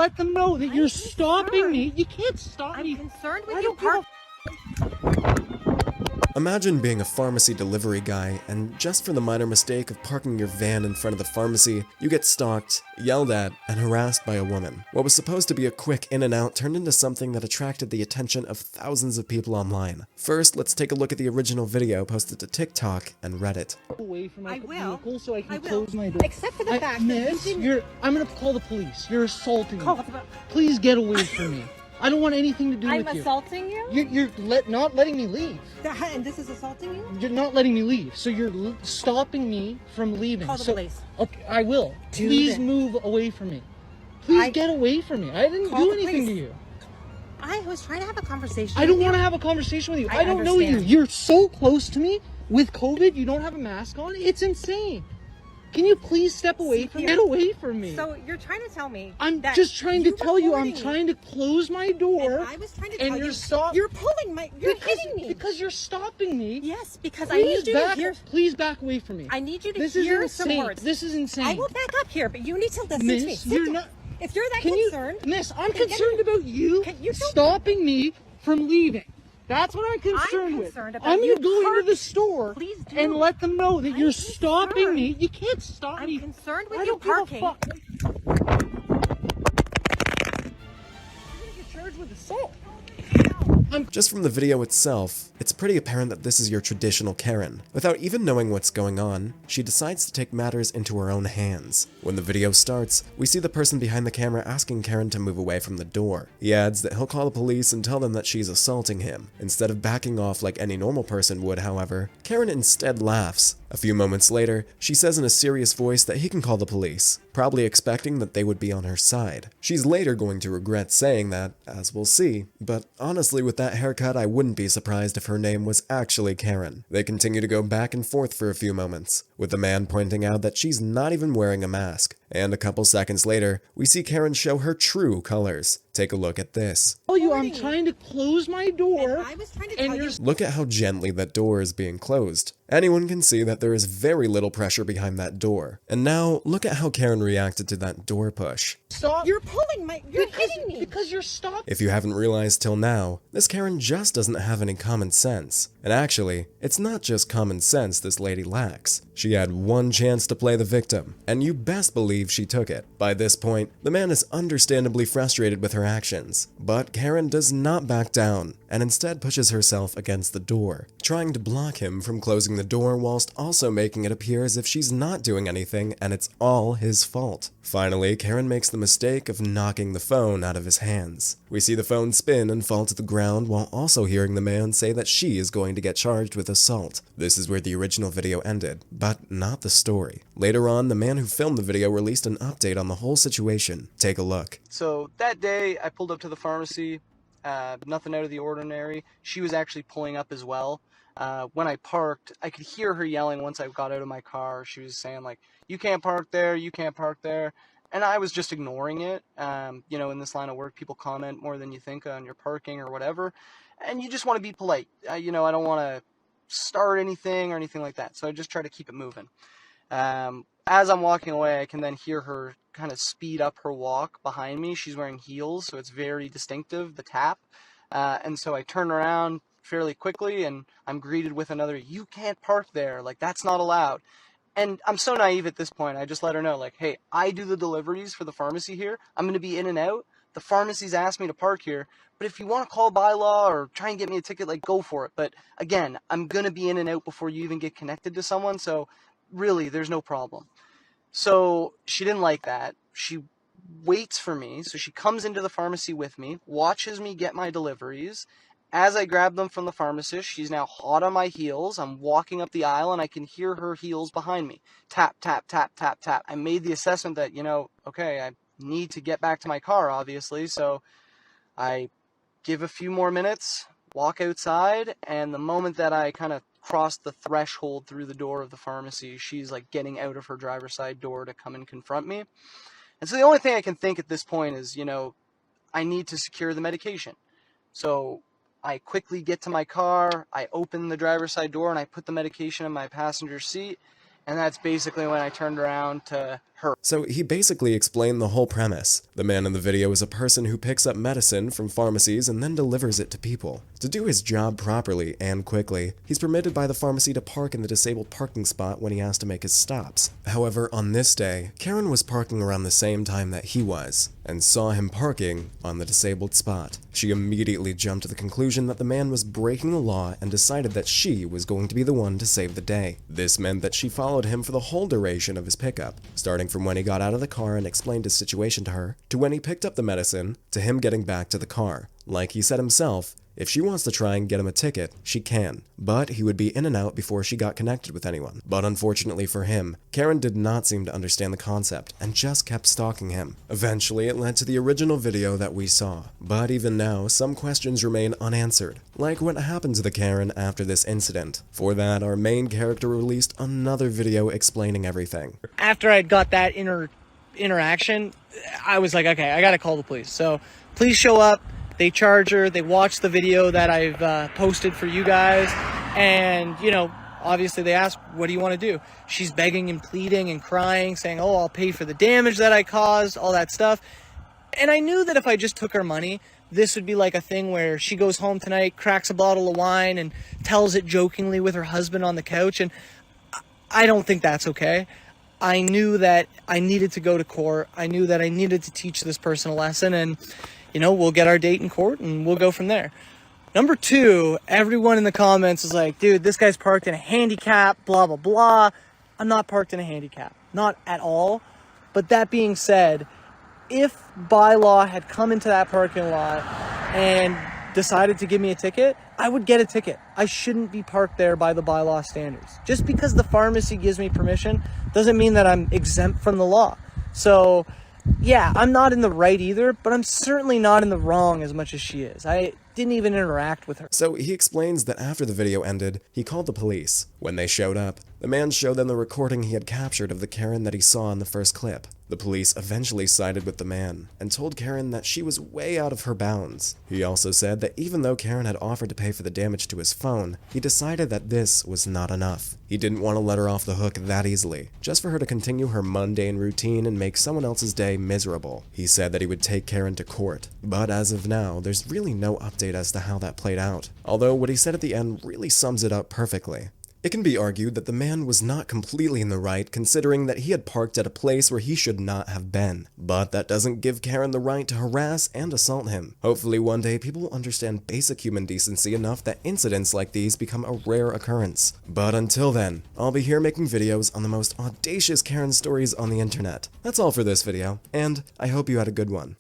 Let them know that you're stopping me. You can't stop me. I'm concerned with I you don't Imagine being a pharmacy delivery guy, and just for the minor mistake of parking your van in front of the pharmacy, you get stalked, yelled at, and harassed by a woman. What was supposed to be a quick in and out turned into something that attracted the attention of thousands of people online. First, let's take a look at the original video posted to TikTok and Reddit. away from my I will. vehicle so I can I will. close my door. Except for the fact that you Miss, didn't... I'm gonna call the police. You're assaulting Call me. the... Please get away from me. I don't want anything to do I'm with you. assaulting you? You're not letting me leave. And this is assaulting you? You're not letting me leave, so you're stopping me from leaving. Call the police. Okay, I will. Do Please this. move away from me. Please get away from me. I didn't Call do the anything to police. you. I was trying to have a conversation I don't with want to you. have a conversation with you. I I don't know you. understand. You're so close to me with COVID. You don't have a mask on. It's insane. Can you please step away from me? Get away from me. So you're trying to tell me I'm that just trying to tell you I'm recording me, trying to close my door. and I was trying to and tell you're you you're pulling my you're hitting me. Because you're stopping me. Yes, because I need you to hear. Please back away from me. I need you to This hear is some insane. words. This is insane. I will back up here, but you need to listen Miss, to me. Sit you're down. not. If you're that Can concerned, Miss, I'm Can- concerned about you you don't- stopping me from leaving. That's what I'm concerned with. concerned about I'm you gonna go into parking. the store Please do. and let them know that I'm you're stopping concerned. me. You can't stop I'm me. concerned with I you don't give a parking. fuck. You're gonna get charged with assault. Just from the video itself, it's pretty apparent that this is your traditional Karen. Without even knowing what's going on, she decides to take matters into her own hands. When the video starts, we see the person behind the camera asking Karen to move away from the door. He adds that he'll call the police and tell them that she's assaulting him. Instead of backing off like any normal person would, however, Karen instead laughs. A few moments later, she says in a serious voice that he can call the police, probably expecting that they would be on her side. She's later going to regret saying that, as we'll see, but honestly with that haircut I wouldn't be surprised if her name was actually Karen. They continue to go back and forth for a few moments, with the man pointing out that she's not even wearing a mask. And a couple seconds later, we see Karen show her true colors. Take a look at this. I'm trying to close my door. And I was trying to tell you. Look at how gently that door is being closed. Anyone can see that there is very little pressure behind that door. And now, look at how Karen reacted to that door push. Stop. You're pulling my. You're hitting me. Because you're stopping. If you haven't realized till now, this Karen just doesn't have any common sense. And actually, it's not just common sense this lady lacks. She had one chance to play the victim, and you best believe she took it. By this point, the man is understandably frustrated with her actions, but Karen does not back down, and instead pushes herself against the door, trying to block him from closing the door whilst also making it appear as if she's not doing anything and it's all his fault. Finally, Karen makes the mistake of knocking the phone out of his hands. We see the phone spin and fall to the ground while also hearing the man say that she is going to get charged with assault. This is where the original video ended, but not the story. Later on, the man who filmed the video released an update on the whole situation. Take a look. So that day, I pulled up to the pharmacy, nothing out of the ordinary. She was actually pulling up as well. When I parked, I could hear her yelling once I got out of my car. She was saying, like, you can't park there, you can't park there. And I was just ignoring it. You know, in this line of work, people comment more than you think on your parking or whatever. And you just want to be polite. You know, I don't want to start anything or anything like that. So I just try to keep it moving. As I'm walking away, I can then hear her kind of speed up her walk behind me. She's wearing heels, so it's very distinctive, the tap. And so I turn around fairly quickly, and I'm greeted with another, you can't park there, like, that's not allowed. And I'm so naive at this point, I just let her know, like, hey, I do the deliveries for the pharmacy here. I'm going to be in and out. The pharmacy's asked me to park here. But if you want to call bylaw or try and get me a ticket, like, go for it. But again, I'm going to be in and out before you even get connected to someone. So really, there's no problem. So she didn't like that. She waits for me. So she comes into the pharmacy with me, watches me get my deliveries. As I grab them from the pharmacist, she's now hot on my heels. I'm walking up the aisle and I can hear her heels behind me. Tap, tap, tap, tap, tap. I made the assessment that, you know, okay, I need to get back to my car, obviously. So I give a few more minutes, walk outside, and the moment that I kind of cross the threshold through the door of the pharmacy, she's like getting out of her driver's side door to come and confront me. And so the only thing I can think at this point is, you know, I need to secure the medication. So I quickly get to my car, I open the driver's side door, and I put the medication in my passenger seat. And that's basically when I turned around to her. So he basically explained the whole premise. The man in the video is a person who picks up medicine from pharmacies and then delivers it to people. To do his job properly and quickly, he's permitted by the pharmacy to park in the disabled parking spot when he has to make his stops. However, on this day, Karen was parking around the same time that he was, and saw him parking on the disabled spot. She immediately jumped to the conclusion that the man was breaking the law and decided that she was going to be the one to save the day. This meant that she followed him for the whole duration of his pickup, starting from when he got out of the car and explained his situation to her, to when he picked up the medicine, to him getting back to the car. Like he said himself, if she wants to try and get him a ticket, she can, but he would be in and out before she got connected with anyone. But unfortunately for him, Karen did not seem to understand the concept and just kept stalking him. Eventually, it led to the original video that we saw. But even now, some questions remain unanswered, like what happened to the Karen after this incident. For that, our main character released another video explaining everything. After I'd got that interaction, I was like, okay, I gotta call the police. So please show up. They charge her, they watch the video that I've posted for you guys, and, you know, obviously they ask, what do you want to do? She's begging and pleading and crying, saying, oh, I'll pay for the damage that I caused, all that stuff. And I knew that if I just took her money, this would be like a thing where she goes home tonight, cracks a bottle of wine, and tells it jokingly with her husband on the couch, and I don't think that's okay. I knew that I needed to go to court. I knew that I needed to teach this person a lesson, and you know, we'll get our date in court and we'll go from there. Number two, everyone in the comments is like, dude, this guy's parked in a handicap, blah, blah, blah. I'm not parked in a handicap. Not at all. But that being said, if by law had come into that parking lot and decided to give me a ticket, I would get a ticket. I shouldn't be parked there by the bylaw standards. Just because the pharmacy gives me permission doesn't mean that I'm exempt from the law. So yeah, I'm not in the right either, but I'm certainly not in the wrong as much as she is. I didn't even interact with her. So he explains that after the video ended, he called the police. When they showed up, the man showed them the recording he had captured of the Karen that he saw in the first clip. The police eventually sided with the man and told Karen that she was way out of her bounds. He also said that even though Karen had offered to pay for the damage to his phone, he decided that this was not enough. He didn't want to let her off the hook that easily, just for her to continue her mundane routine and make someone else's day miserable. He said that he would take Karen to court, but as of now, there's really no update as to how that played out, although what he said at the end really sums it up perfectly. It can be argued that the man was not completely in the right, considering that he had parked at a place where he should not have been. But that doesn't give Karen the right to harass and assault him. Hopefully one day people will understand basic human decency enough that incidents like these become a rare occurrence. But until then, I'll be here making videos on the most audacious Karen stories on the internet. That's all for this video, and I hope you had a good one.